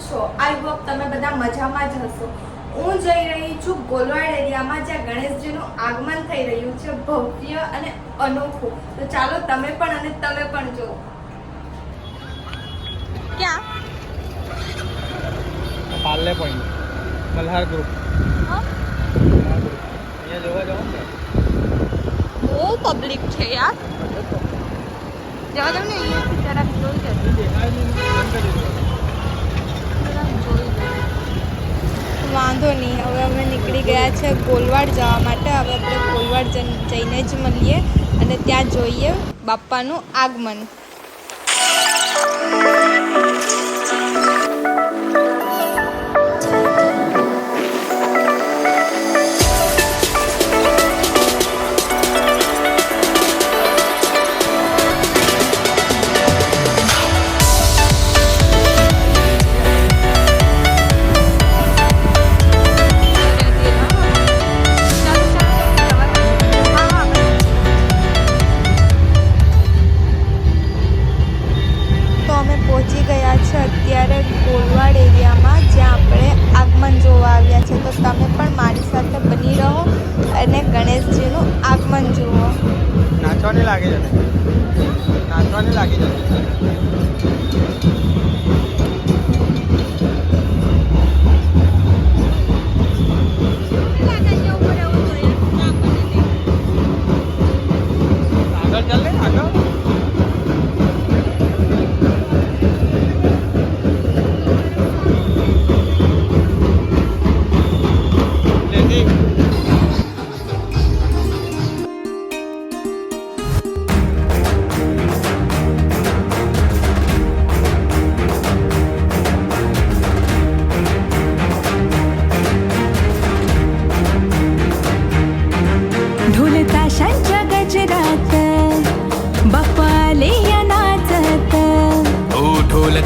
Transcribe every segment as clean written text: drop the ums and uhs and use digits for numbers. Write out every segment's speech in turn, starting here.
છો? I hope તમે બધા મજામાં જ હશો. હું જઈ રહી છું ગોલવાડ એરિયામાં, જ્યાં ગણેશજીનું આગમન થઈ રહ્યું છે, ભવ્ય અને અનોખું. તો ચાલો તમે પણ જુઓ. ક્યાં? Parle point Malhar group. અહીંયા જોવા જાવ ને, બહુ પબ્લિક છે યાર. જવા દો ને, અહીંયાથી જરાક જોઈ વાંધો નહીં. હવે અમે નીકળી ગયા છે ગોલવાડ જવા માટે. હવે આપણે ગોલવાડ જઈને જ મળીએ અને ત્યાં જોઈએ બાપ્પાનું આગમન. અત્યારે ગોલવાડ એરિયામાં, જ્યાં આપણે આગમન જોવા આવ્યા છે. તો તમે પણ મારી સાથે બની રહો અને ગણેશજીનું આગમન જુઓ. નાચવાની લાગી જશે. આગળ ચાલ ને, આગળ.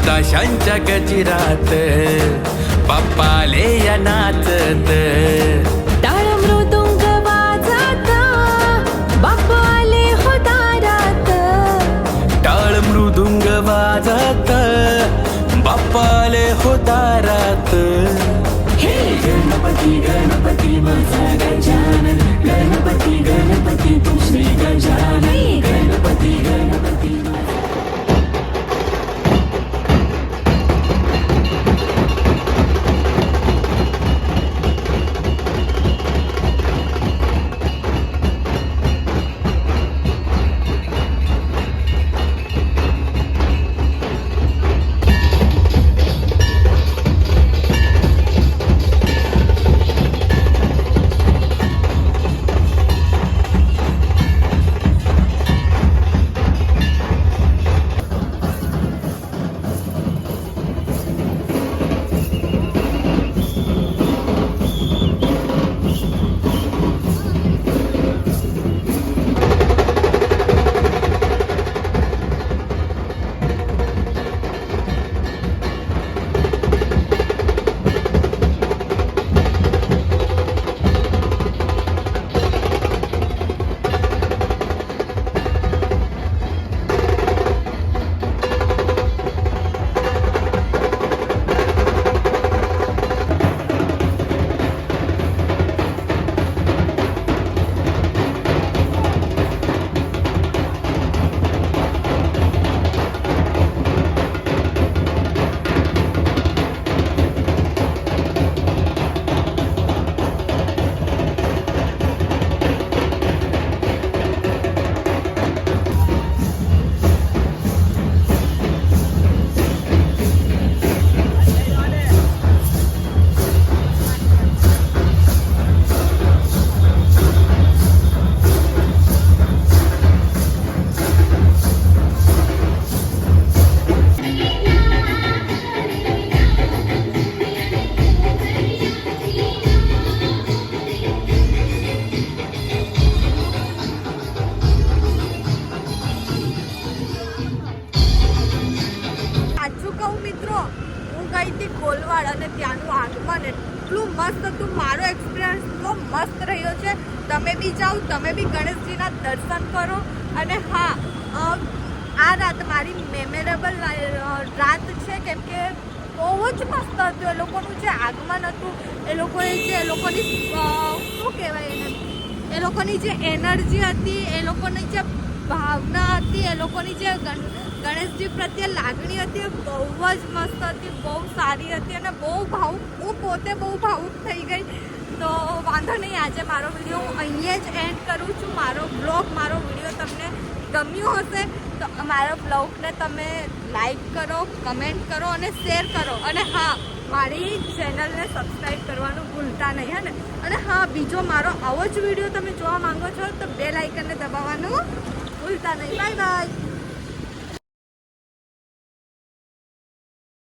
ताशांच्या गजरात बाप्पाले या नाचत, टाळ मृदुंग वाजत बाप्पाले हो दारात, टाळ मृदुंग वाजत बाप्पाले हो दारात. हे गणपती गणपती माझा गजानन, गणपती गणपती तू श्री गजानन, गणपती गणपती. ગોલવાડ અને ત્યાંનું આગમન એટલું મસ્ત હતું. મારો એક્સપિરિયન્સ એટલો મસ્ત રહ્યો છે. તમે બી જાઓ, તમે બી ગણેશજીના દર્શન કરો. અને હા, આ રાત મારી મેમોરેબલ રાત છે, કેમ કે બહુ જ મસ્ત હતું. એ લોકોનું જે આગમન હતું, એ લોકોએ જે એ લોકોની શું કહેવાય એને, એ લોકોની જે એનર્જી હતી, એ લોકોની જે ભાવના હતી, એ લોકોની જે ગણેશજી પ્રત્યે લાગણી હતી, એ બહુ જ મસ્ત હતી, બહુ સારી હતી અને બહુ ભાવુક, હું પોતે બહુ ભાવુક થઈ ગઈ. તો વાંધો નહીં, આજે મારો વિડીયો હું અહીંયા જ એન્ડ કરું છું. મારો બ્લોગ, મારો વિડીયો તમને ગમ્યો હશે તો મારા બ્લોગને તમે લાઈક કરો, કમેન્ટ કરો અને શેર કરો. અને હા, મારી ચેનલને સબસ્ક્રાઈબ કરવાનું ભૂલતા નહીં, હે ને. અને હા, બીજો મારો આવો જ વિડીયો તમે જોવા માંગો છો તો બેલ આઇકનને દબાવવાનું ભૂલતા નહીં. Bye bye.